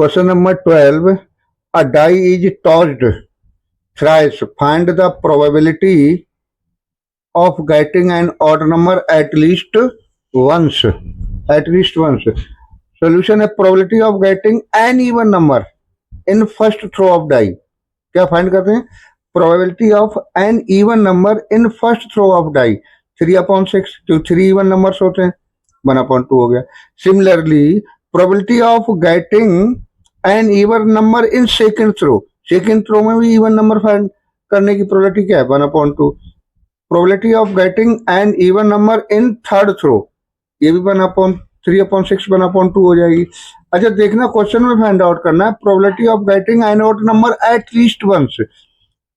Question number 12. A die is tossed thrice. Find the probability of getting an odd number at least once. At least once. Solution है probability of getting an even number in first throw of die. क्या find करते हैं? Probability of an even number in first throw of die. 3/6 जो 3 even numbers होते हैं 1/2 हो गया. Similarly, probability of getting an even number in second throw. Second throw में भी even number फाइंड करने की probability क्या है? 1/2. Probability of getting an even number in third throw, ये भी 3/6 1/2 हो जाएगी. अच्छा देखना क्वेश्चन में फाइंड आउट करना है probability of getting an odd number at least once.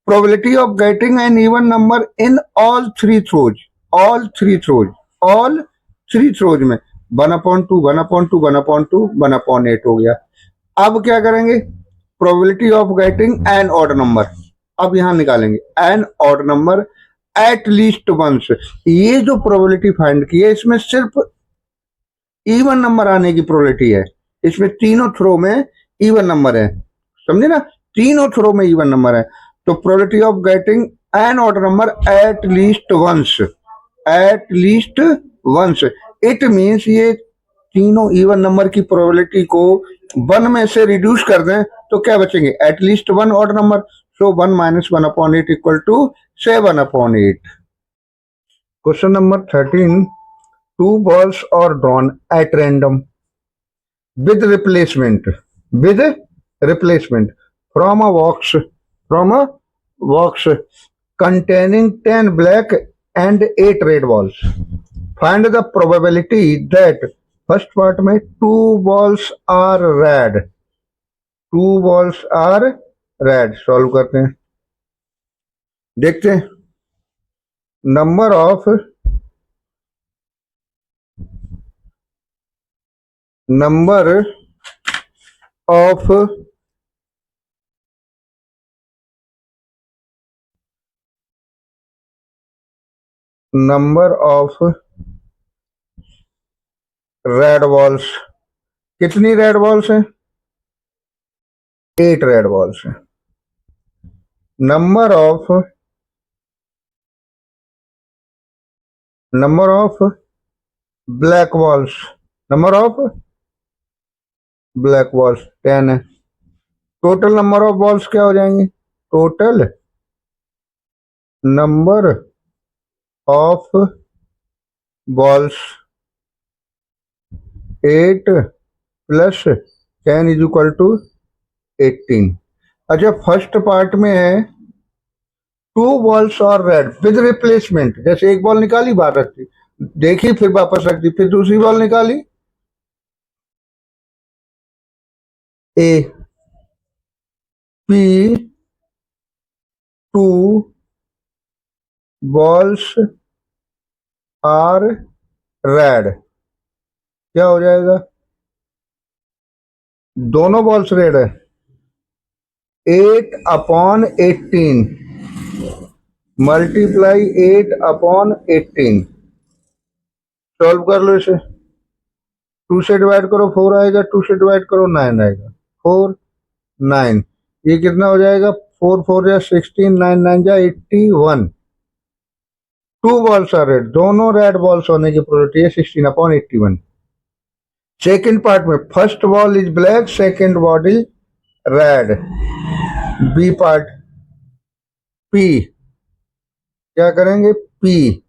Probability of getting an even number in all three throws. All three throws में 1/2 1/2 1/2 1/8 हो गया. अब क्या करेंगे? Probability of getting an odd number. अब यहां निकालेंगे an odd number at least once. ये जो प्रोबेबिलिटी फाइंड की है इसमें सिर्फ इवन नंबर आने की प्रोबेबिलिटी है. इसमें तीनों थ्रो में इवन नंबर है, समझे ना? तीनों थ्रो में इवन नंबर है. तो probability of getting an odd number at least once. At least once it means ये तीनों इवन नंबर की प्रोबेबिलिटी को 1 में से रिड्यूस कर दें तो क्या बचेंगे? At least 1 odd number. So 1 - 1/8 equal to 7/8. Question number 13. 2 balls are drawn at random with replacement from a box containing 10 black and 8 red balls. Find the probability that first part में 2 balls are red. 2 balls are red. Solve करते हैं, देखते हैं. Number of red balls. कितनी red balls हैं? 8 red balls हैं. Number of black balls. 10 है. Total number of balls क्या हो जाएंगे? Total number of balls 8 + 10 = 18. अच्छा फर्स्ट पार्ट में है 2 balls और रेड विद रिप्लेसमेंट. जैसे एक बॉल निकाली, बाहर रख दी, देखी, फिर वापस रख दी, फिर दूसरी बॉल निकाली. A P 2 balls are red. क्या हो जाएगा? दोनों बॉल्स रेड है. 8/18 मल्टीप्लाई 8/18. सॉल्व कर लो इसे. 2 से डिवाइड करो 4 आएगा, 2 से डिवाइड करो 9 आएगा. 4 9 ये कितना हो जाएगा? 4 4 या 16, 9 9 या 81. 2 बॉल्स आर रेड. दोनों रेड बॉल्स होने की प्रोबेबिलिटी है 16/81. सेकेंड पार्ट में first ball is black, second ball is red. B part P क्या करेंगे? P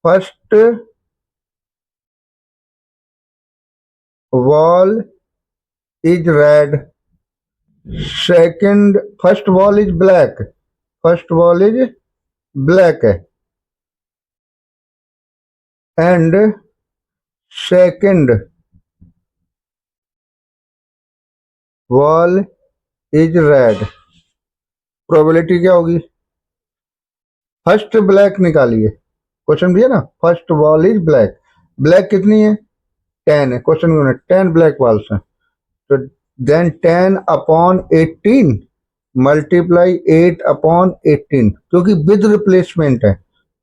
first ball is red, second first ball is black है, and second ball is red. Probability क्या होगी? First black निकालिए. Question भी है ना, first ball is black. Black कितनी है? 10 है. क्वेश्चन में 10 ब्लैक बॉल्स हैं. तो देन 10/18 मल्टीप्लाई 8/18, क्योंकि विद रिप्लेसमेंट है.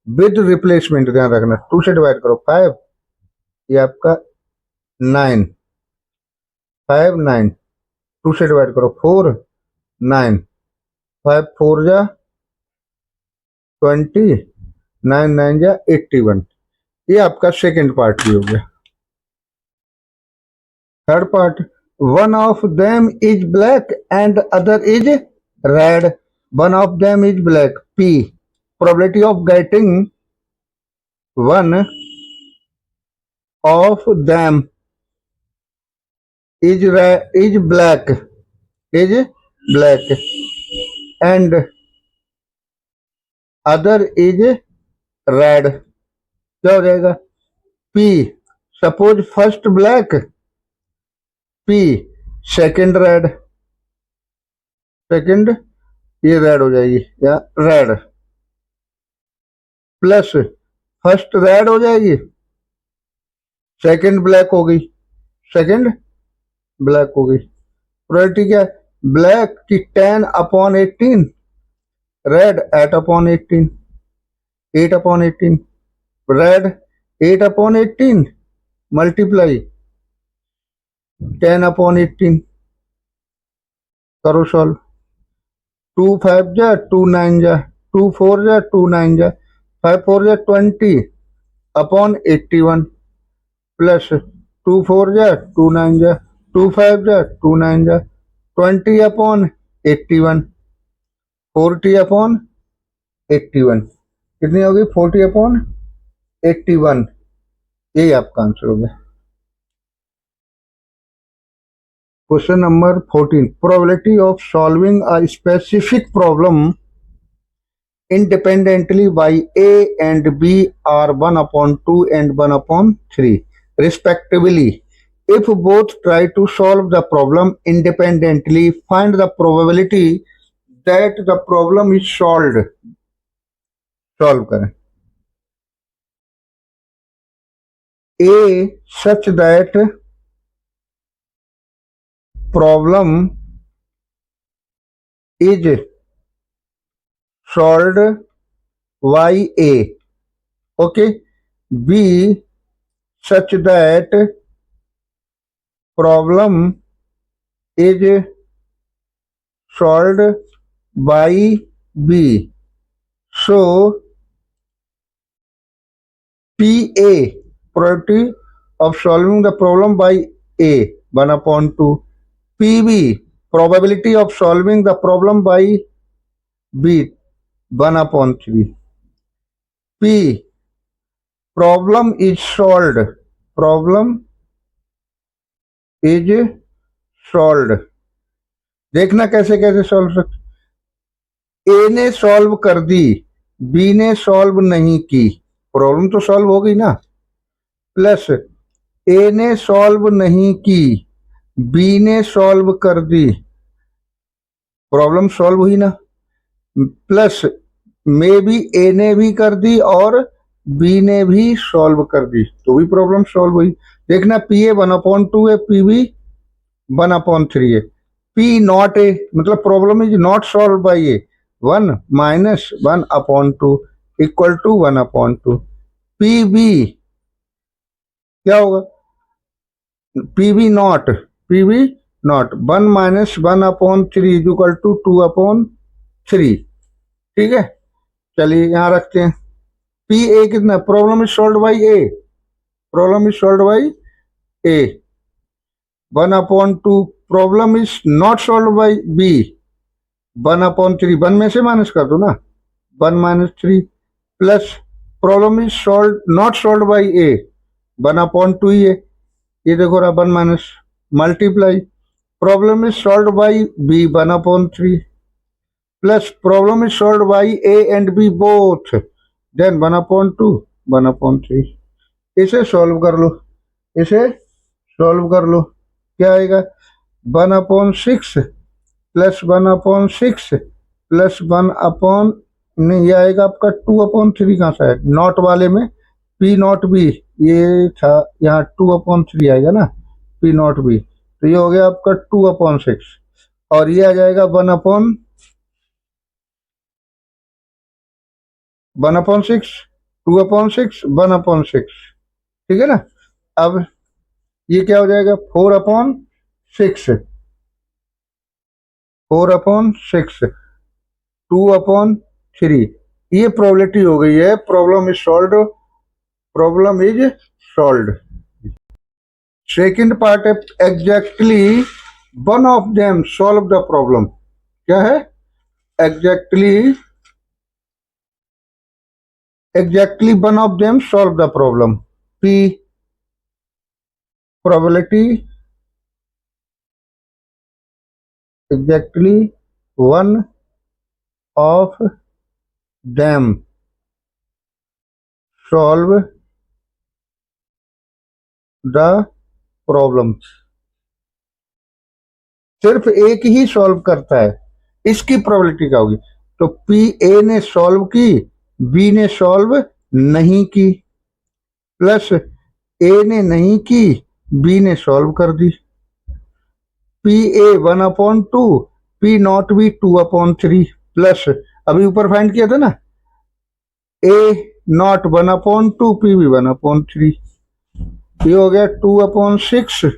विद रिप्लेसमेंट ध्यान रखना. 2 से डिवाइड करो 5, ये आपका 9. 5 9, 2 से डिवाइड करो 4 9, 5 4 जा 20, 9 9 जा 81। ये आपका सेकेंड पार्ट भी हो गया। Third part, one of them is black and other is red. One of them is black, P, probability of getting one of them is black, is black and other is red। क्या हो जाएगा? P, suppose first black, P second red, second ये red हो जाएगी या red, plus first red हो जाएगी, second black हो गई, सेकंड ब्लैक हो गई। प्रोबेबिलिटी क्या है? ब्लैक की 10/18, रेड 8/18, 8/18, रेड 8/18 मल्टीप्लाई 10/18, करो सॉल्व। 2 5 जा 2 9 जा 2 4 जा 2 9 जा 5 4 जा 20/81 प्लस 2 4 जा 2 9 जा 2 5 जा 2 9 जा 20/81, 40/81 कितनी होगी? 40/81। यही आपका आंसर हो गया। Question number 14, probability of solving a specific problem independently by A and B are 1/2 and 1/3 respectively. If both try to solve the problem independently, find the probability that the problem is solved. Solve करें। A such that problem is solved by A. Okay. B such that problem is solved by B. So PA, probability of solving the problem by A 1/2, PB, probability of solving the problem by B 1/3, P, problem is solved, problem is solved। देखना कैसे कैसे solve सकते। ए ने solve कर दी, B ने solve नहीं की, problem तो सॉल्व हो गई ना। प्लस ए ने सॉल्व नहीं की, बी ने सॉल्व कर दी, प्रॉब्लम सॉल्व हुई ना। प्लस मे भी ए ने भी कर दी और बी ने भी सॉल्व कर दी, तो भी प्रॉब्लम सॉल्व हुई। देखना पी ए 1/2 है, पी बी 1/3 है। पी नॉट ए मतलब problem is not solve by A, 1 - 1/2 equal to 1/2। P B क्या होगा? P B not, P B not 1 - 1/3 is equal to 2/3। ठीक है, चलिए यहां रखते हैं। पी ए कितना? Problem is solve by A, problem is solve by A 1/2, problem is not solve by B 1/3, 1 में से माइनस कर दो ना, 1 - 3 plus problem is solve not solve by A 1/2 ही है, ये देखो रहा 1 minus multiply problem is solve by B 1/3 plus problem is solve by A and B both then 1/2 1/3। इसे सॉल्व कर लो, इसे सॉल्व कर लो, क्या आएगा? 1/6 प्लस 1/6 प्लस 1 नहीं, ये आएगा आपका 2/3। कहाँ से आएगा? नॉट वाले में पी नॉट बी ये था, यहाँ 2/3 आएगा ना, पी नॉट बी, तो ये हो गया आपका 2/6 और ये आ जाएगा 1/6 2/6 1/6। ठीक है ना। अब ये क्या हो जाएगा? 4/6 6, 4/6, 2/3। ये प्रोबेबिलिटी हो गई है। Problem is solve, problem is solve. Second part है exactly one of them solve the problem. क्या है? Exactly one of them solve the problem. P probability exactly one of them solve the problem. सिर्फ एक ही solve करता है, इसकी probability क्या होगी? तो पी ए ने सॉल्व की, बी ने सॉल्व नहीं की, प्लस ए ने नहीं की, बी ने सॉल्व कर दी। P A 1/2, P not B 2/3, plus अभी ऊपर फाइंड किया था ना, ए नॉट 1/2, पी भी 1/3। ये हो गया 2/6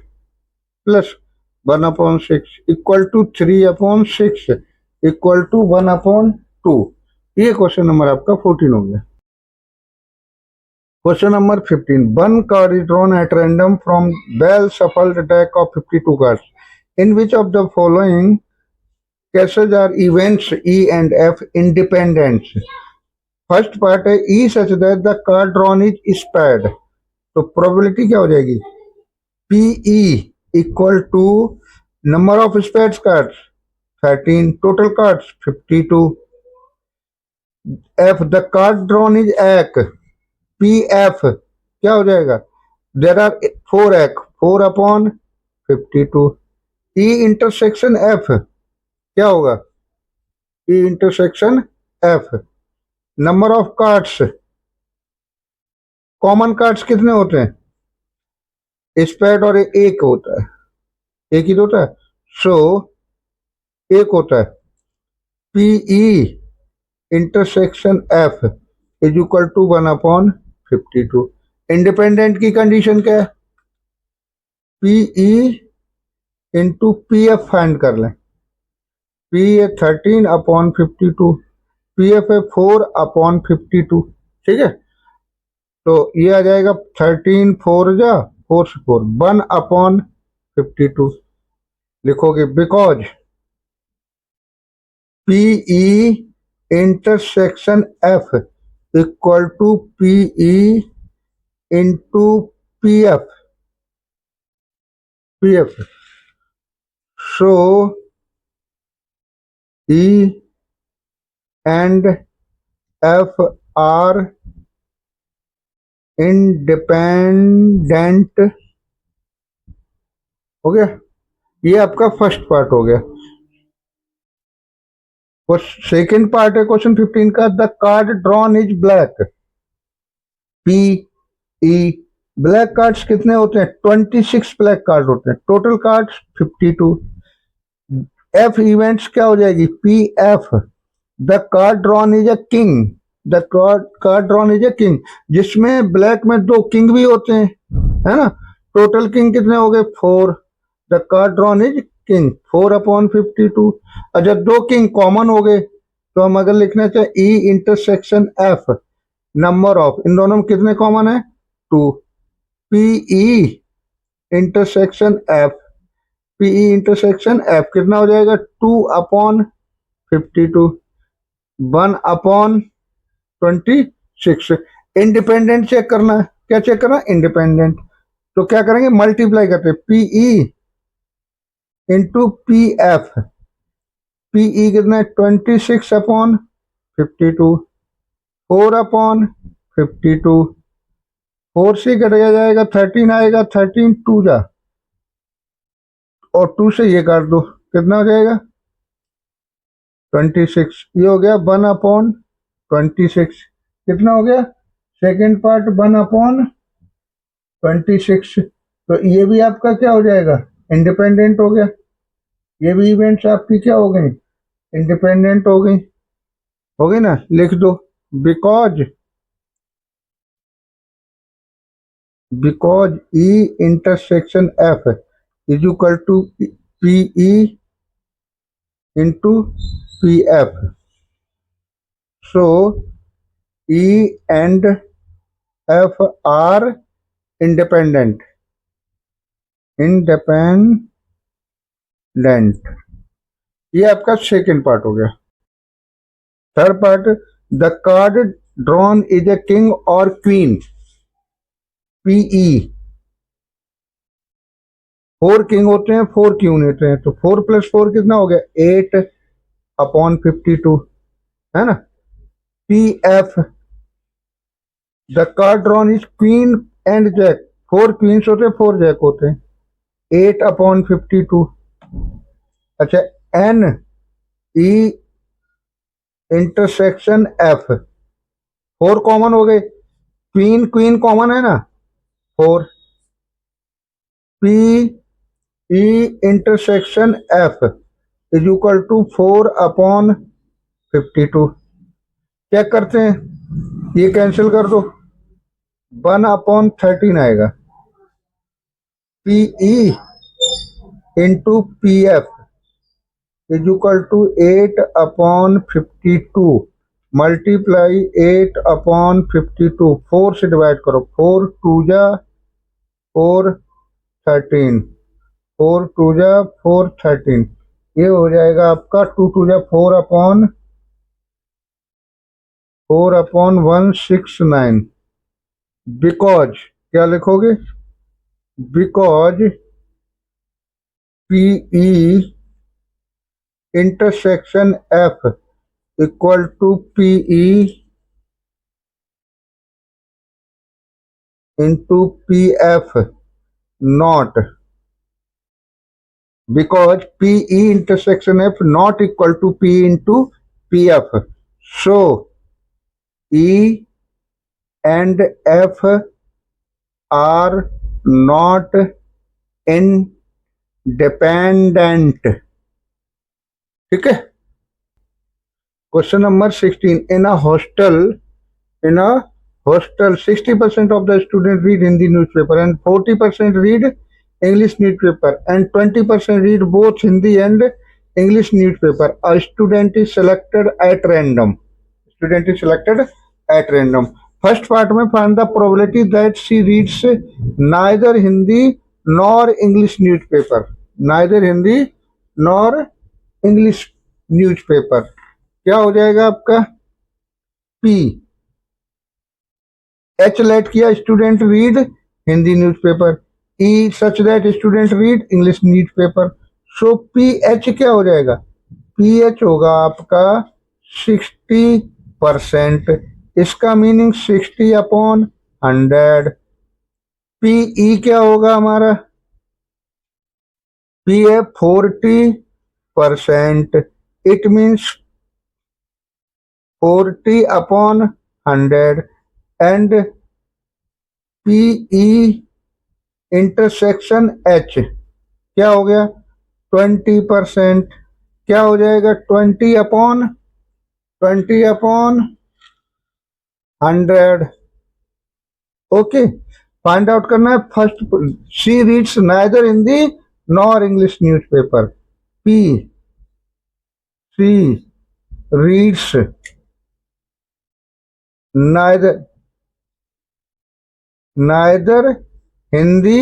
plus 1/6 equal to 3/6 equal to 1/2। ये क्वेश्चन नंबर आपका 14 हो गया। Question number 15, one card is drawn at random from well shuffled deck of 52 cards, in which of the following cases are events E and F independent? First part है E such that the card drawn is spared, तो probability क्या हो जाएगी? PE equal to number of spades cards 13, total cards 52। F the card drawn is एक, PF क्या हो जाएगा? There are 4 एक, 4/52। E इंटरसेक्शन F क्या होगा? E intersection F number of cards, common cards कितने होते हैं? स्पेड और एक होता है, एक ही तो होता है, सो एक होता है। P E intersection F is equal to 1/52। Independent की कंडीशन क्या है? P E into P F find कर लें। पी ए 13/52, पी एफ है 4/52। ठीक है, तो ये आ जाएगा 13 4 जा 4 से 4 1/52 लिखोगे, because P E intersection F equal to P E into P F, P F so E and F are independent. हो गया, ये आपका फर्स्ट पार्ट हो गया। सेकेंड पार्ट है क्वेश्चन 15 का, the card drawn is black. P E black cards कितने होते हैं? 26 ब्लैक कार्ड होते हैं, टोटल कार्ड्स 52। एफ इवेंट्स क्या हो जाएगी? P F the card drawn is a king, the card drawn is a king, जिसमें ब्लैक में 2 किंग भी होते हैं, है ना? टोटल किंग कितने हो गए? 4। The card drawn is king 4/52। अच्छा, 2 किंग कॉमन हो गए, तो हम अगर लिखना चाहे E intersection F number of, इन दोनों में कितने कॉमन है? 2। P E intersection F, P E intersection F कितना हो जाएगा? 2/52, 1/26। इंडिपेंडेंट चेक करना है, क्या चेक करना है? इंडिपेंडेंट। तो क्या करेंगे? मल्टीप्लाई करते हैं, P E into P F. P E कितना है? 26/52, 4/52, 4 से कटेगा जाएगा 13 आएगा, 13 2 जा, और 2 से ये काट दो, कितना हो जाएगा? 26। ये हो गया 1/26। कितना हो गया? Second part 1/26। तो ये भी आपका क्या हो जाएगा? इंडिपेंडेंट हो गया। ये भी इवेंट्स आपकी क्या हो गई? इंडिपेंडेंट हो गई। हो गई ना? लिख दो, because E intersection F is equal to P E into P F. So E and F are independent. ये आपका सेकेंड पार्ट हो गया. Third part, the card drawn is a king और क्वीन. पीई, 4 किंग होते हैं, 4 क्वीन होते हैं, तो 4 + 4 कितना हो गया? 8/52, है ना. P F, the card drawn is queen and jack. 4 queens होते हैं, 4 जैक होते हैं. 8/52. अच्छा, N E intersection F. 4 common हो गए, क्वीन क्वीन कॉमन है ना, 4. P E intersection F is equal to 4/52. Check करते हैं, ये कैंसिल कर दो, 1/13 आएगा. P E into P F is equal to 8/52 multiply 8/52. 4 से डिवाइड करो, 4 2 जा 4 13, 4 2 जा 4 13. ये हो जाएगा आपका 2 2 जा 4/169. बिकॉज क्या लिखोगे? Because P E intersection F equal to P E into P F not, because PE intersection F not equal to P into PF. So E and F are not independent. ठीक है. Question number 16. In a hostel, 60% of the students read Hindi newspaper and 40% read English newspaper and 20% read both Hindi and English newspaper. A student is selected at random. First part में find the probability that she reads neither Hindi nor English newspaper. क्या हो जाएगा आपका? P. H late किया, student read Hindi newspaper. E such that student read English newspaper. So PH क्या हो जाएगा? PH होगा आपका 60%. इसका मीनिंग 60/100. PE क्या होगा हमारा? PF 40%. It means 40/100. And PE intersection H क्या हो गया? 20%. क्या हो जाएगा? 20/100. ओके, फाइंड आउट करना है. First, she reads neither Hindi nor English newspaper. P, she reads neither Hindi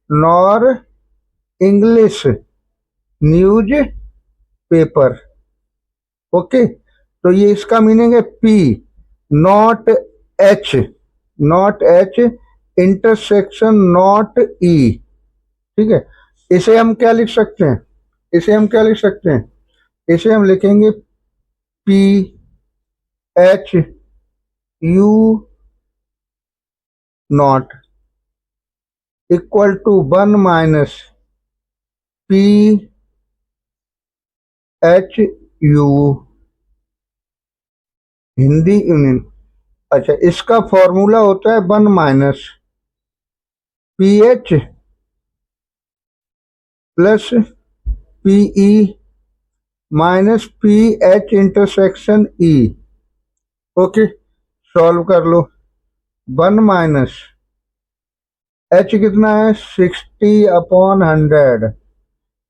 nor English news paper. Okay, तो ये इसका मीनिंग है P, not H intersection not E. ठीक है. इसे हम क्या लिख सकते हैं? इसे हम लिखेंगे PH U not equal to 1 minus PHU हिंदी यूनियन. अच्छा, इसका फॉर्मूला होता है 1 minus PH plus PE minus PH intersection E. Okay, solve कर लो. 1 माइनस एच कितना है 60/100,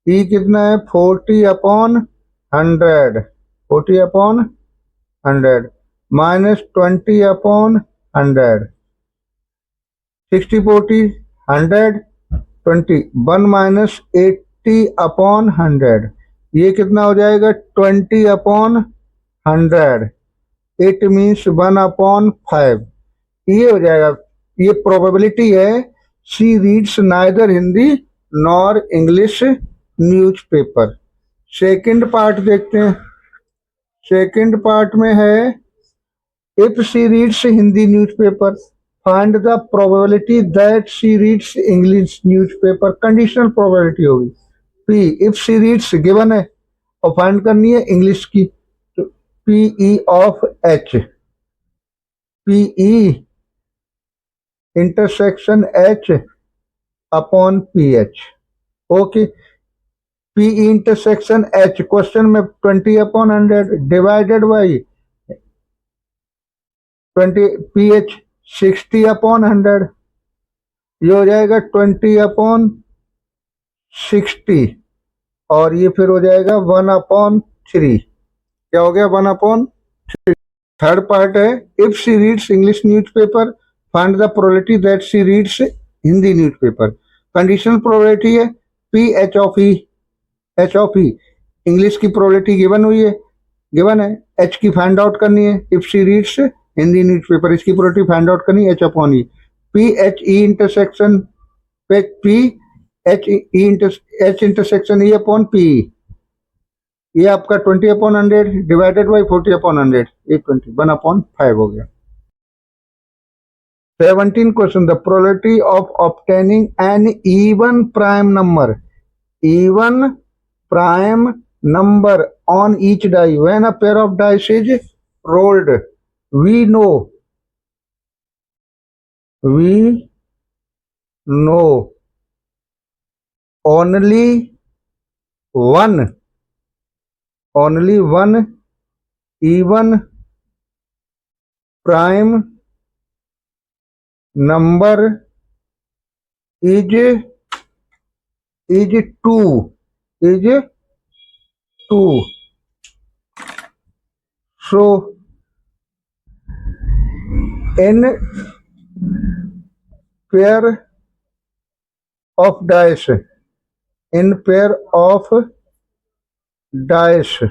ई कितना है 40/100, 40/100 माइनस 20/100, 60 40 100 20 1 माइनस 80/100, ये कितना हो जाएगा 20/100, इट मीन्स 1/5, ये हो जाएगा। ये प्रोबेबिलिटी है she reads neither Hindi nor English newspaper. Second part देखते हैं। सेकंड पार्ट में है if she reads Hindi newspaper find the probability that she reads English newspaper, conditional probability होगी। P if she reads given है और फाइंड करनी है इंग्लिश की, तो P E of H, P E intersection H upon P H. Okay, P intersection H question में 20/100 divided by 20 P H 60/100, ये हो जाएगा 20/60, और ये फिर हो जाएगा 1/3। क्या हो गया 1/3। थर्ड पार्ट है if she reads English newspaper find the probability that she reads Hindi newspaper. Conditional probability है P H of E, H of E English की प्रोबेबिलिटी गिवन हुई है, गिवन है, एच की फाइंड आउट करनी है। If she reads Hindi newspaper, इसकी probability find out करनी है एच अपॉन ई। पी एच ई इंटरसेक्शन पे P H E H intersection E upon P, ये आपका 20/100 डिवाइडेड बाई 40/100, ये 1/5 हो गया। 17 question, the probability of obtaining an even prime number, even prime number on each die when a pair of dice is rolled. We know only one even prime number is 2, so n pair of dice,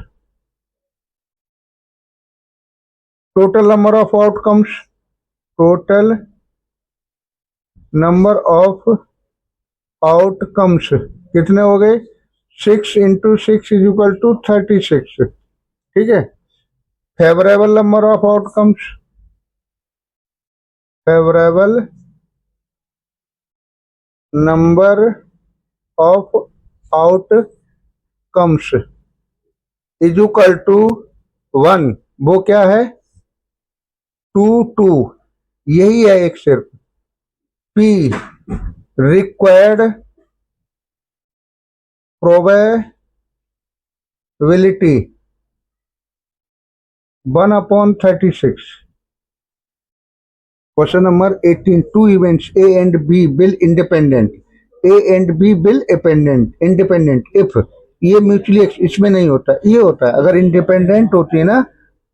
total number of outcomes कितने हो गए 6 × 6 = 36, ठीक है। Favourable number of outcomes, favourable number of outcomes = 1, वो क्या है 2, यही है एक सिर्फ। P required probability 1/36। Question number 18, 2 events A and B will independent if, ये म्यूचुअली इसमें नहीं होता, ये होता है अगर इंडिपेंडेंट होती है ना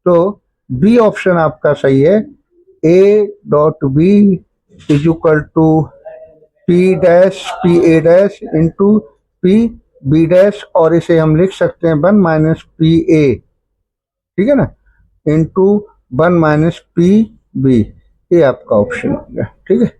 तो बी ऑप्शन आपका सही है। A.B = P' into P B', और इसे हम लिख सकते हैं 1 - PA, ठीक है ना, इंटू 1 - PB, ये आपका ऑप्शन हो गया, ठीक है।